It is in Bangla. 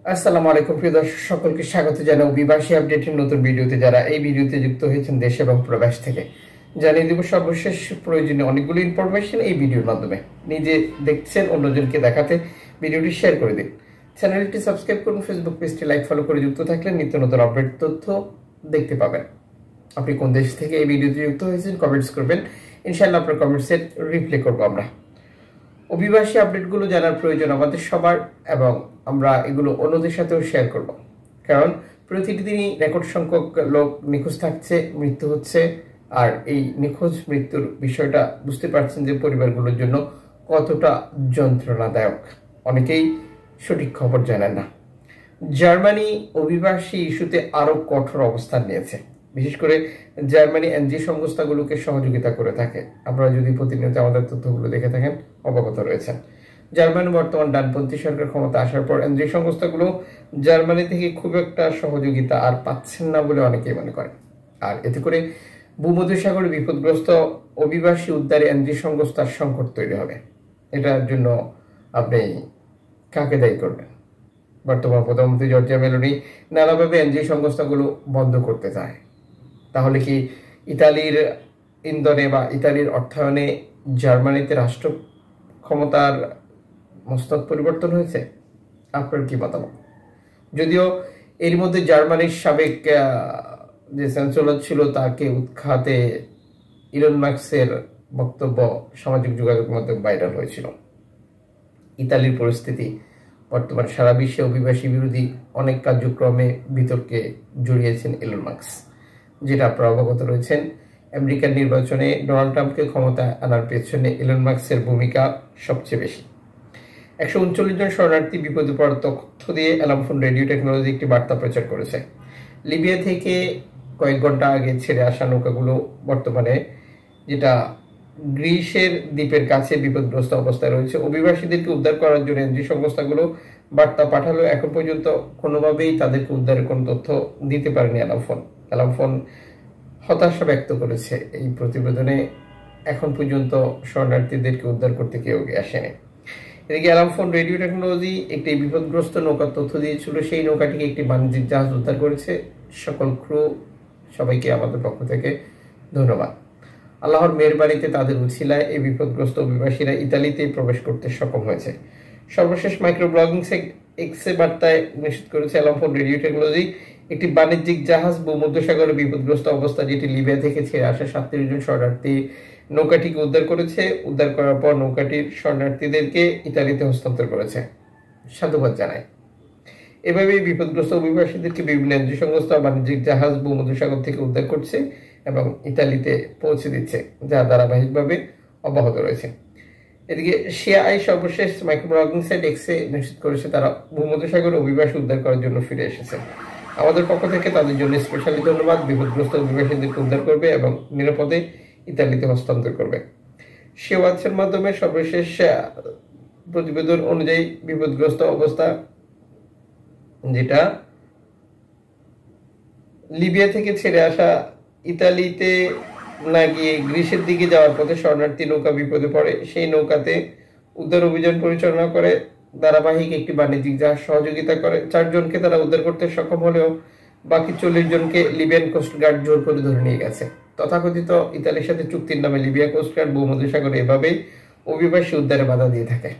আসসালামু আলাইকুম প্রিয় দর্শক সকলকে স্বাগত জানাই অভিবাসী আপডেটের নতুন ভিডিওতে। যারা এই ভিডিওতে যুক্ত হয়েছেন দেশ এবং প্রবাস থেকে, জানিয়ে দেব সর্বশেষ প্রয়োজনীয় অনেকগুলো ইনফরমেশন এই ভিডিওর মাধ্যমে। নিজে দেখছেন, অন্যজনকে দেখাতে ভিডিওটি শেয়ার করে দিন। চ্যানেলটি সাবস্ক্রাইব করুন, ফেসবুক পেজটি লাইক ফলো করে যুক্ত থাকলে নিত্য নতুন আপডেট তথ্য দেখতে পাবেন। আপনি কোন দেশ থেকে এই ভিডিওতে যুক্ত হয়েছেন কমেন্টস করবেন, ইনশাআল্লাহ আপনার কমেন্টসের রিপ্লাই করবো আমরা। অভিবাসী আপডেটগুলো জানার প্রয়োজন আমাদের সবার, এবং আমরা এগুলো অন্যদের সাথেও শেয়ার করব। কারণ প্রতিটি দিনই রেকর্ড সংখ্যক লোক নিখোঁজ থাকছে, মৃত্যু হচ্ছে। আর এই নিখোঁজ মৃত্যুর বিষয়টা বুঝতে পারছেন যে পরিবারগুলোর জন্য কতটা যন্ত্রণাদায়ক। অনেকেই সঠিক খবর জানেন না। জার্মানি অভিবাসী ইস্যুতে আরো কঠোর অবস্থান নিয়েছে। বিশেষ করে জার্মানি এনজি সংস্থাগুলোকে সহযোগিতা করে থাকে। আপনারা যদি প্রতিনিয়ত আমাদের তথ্যগুলো দেখে থাকেন অবগত রয়েছেন। জার্মানি বর্তমান ডানপন্থী সরকার ক্ষমতা আসার পর এনজি সংস্থাগুলো জার্মানি থেকে খুব একটা সহযোগিতা আর পাচ্ছেন না বলে অনেকেই মনে করেন। আর এতে করে ভূমধ্যসাগরে বিপদগ্রস্ত অভিবাসী উদ্ধারে এনজি সংস্থার সংকট তৈরি হবে। এটার জন্য আপনি কাকে দায়ী করবেন? বর্তমান প্রধানমন্ত্রী জর্জিয়া মেলোনি নানাভাবে এনজি সংস্থাগুলো বন্ধ করতে চায়। তাহলে কি ইতালির ইন্ধনে বা ইতালির অর্থায়নে জার্মানিতে রাষ্ট্র ক্ষমতার মস্তক পরিবর্তন হয়েছে? আপনার কি মতামত? যদিও এর মধ্যে জার্মানির সাবেক যে চ্যান্সেলর ছিল তাকে উৎখাতে ইলন মাস্কের বক্তব্য সামাজিক যোগাযোগ মাধ্যমে ভাইরাল হয়েছিল। ইতালির পরিস্থিতি বর্তমান সারা বিশ্বে অভিবাসী বিরোধী অনেক কার্যক্রমে বিতর্কে জড়িয়েছেন ইলন মাস্ক, যেটা আপনারা অবগত রয়েছেন। আমেরিকার নির্বাচনে ডোনাল্ড ট্রাম্পকে ক্ষমতা আনার পেছনে ইলন মাস্কের ভূমিকা সবচেয়ে বেশি। 139 জন শরণার্থী বিপদে পড়ার তথ্য দিয়ে অ্যালামফোন রেডিও টেকনোলজি একটি বার্তা প্রচার করেছে। লিবিয়া থেকে কয়েক ঘন্টা আগে ছেড়ে আসা নৌকাগুলো বর্তমানে যেটা গ্রিসের দ্বীপের কাছে বিপদগ্রস্ত অবস্থায় রয়েছে। অভিবাসীদেরকে উদ্ধার করার জন্য এনজি সংস্থাগুলো বার্তা পাঠালো, এখন পর্যন্ত কোনোভাবেই তাদেরকে উদ্ধারের কোনো তথ্য দিতে পারেনি অ্যালামফোন। অ্যালামফোন হতাশা ব্যক্ত করেছে এই প্রতিবেদনে। এখন পর্যন্ত শরণার্থীদেরকে উদ্ধার করতে কেউ আসেনি। এদিকে অ্যালামফোন রেডিও টেকনোলজি একটি বিপদগ্রস্ত নৌকার তথ্য দিয়েছিল। সেই নৌকাটিকে একটি বাণিজ্যিক জাহাজ উদ্ধার করেছে। সকল ক্রু সবাইকে আমাদের পক্ষ থেকে ধন্যবাদ। আল্লাহর মেহেরবানিতে তাদের উছিলায় এই বিপদগ্রস্ত অভিবাসীরা ইতালিতে প্রবেশ করতে সক্ষম হয়েছে। সর্বশেষ মাইক্রো ব্লগিং এক্সে বার্তায় নিশ্চিত করেছে অ্যালামফোন রেডিও টেকনোলজি একটি বাণিজ্যিক জাহাজ ভূমধ্যসাগরে বিপদগ্রস্ত অবস্থা, যেটি লিবিয়া থেকে ছেড়ে আসা 37 জন শরণার্থী নৌকাটিকে উদ্ধার করেছে। উদ্ধার করার পর নৌকাটির শরণার্থীদেরকে ইতালিতে হস্তান্তর করেছে। সাধুবাদ জানায়। এভাবেই বিপদগ্রস্ত অভিবাসীদেরকে বিভিন্ন এনজি সংস্থা বাণিজ্যিক জাহাজ ভূমধ্যসাগর থেকে উদ্ধার করছে এবং ইতালিতে পৌঁছে দিচ্ছে, যা ধারাবাহিকভাবে অব্যাহত রয়েছে। এদিকে সিআই সর্বশেষ মাইক্রো ব্লগিং সাইট এক্সে নিশ্চিত করেছে তারা ভূমধ্যসাগরে অভিবাসী উদ্ধার করার জন্য ফিরে এসেছে। আমাদের পক্ষ থেকে তাদের জন্য স্পেশালি ধন্যবাদ। বিপদগ্রস্ত অভিবাসীদেরকে উদ্ধার করবে এবং নিরাপদে ইতালিতে হস্তান্তর করবে। সে ওয়াচের মাধ্যমে সর্বশেষ প্রতিবেদন অনুযায়ী বিপদগ্রস্ত অবস্থা, যেটা লিবিয়া থেকে ছেড়ে আসা ইতালিতে না গিয়ে গ্রিসের দিকে যাওয়ার পথে শরণার্থী নৌকা বিপদে পড়ে। সেই নৌকাতে উদ্ধার অভিযান পরিচালনা করে ধারাবাহিক একটি বাণিজ্যিক জাহাজ সহযোগিতা করে। 4 জনকে তারা উদ্ধার করতে সক্ষম হলেও বাকি 40 জনকে লিবিয়ান কোস্টগার্ড জোর করে ধরে নিয়ে গেছে। তথাকথিত ইতালির সাথে চুক্তির নামে লিবিয়া কোস্টগার্ড ভূমধ্যসাগরে এভাবেই অভিবাসী উদ্ধারে বাধা দিয়ে থাকে।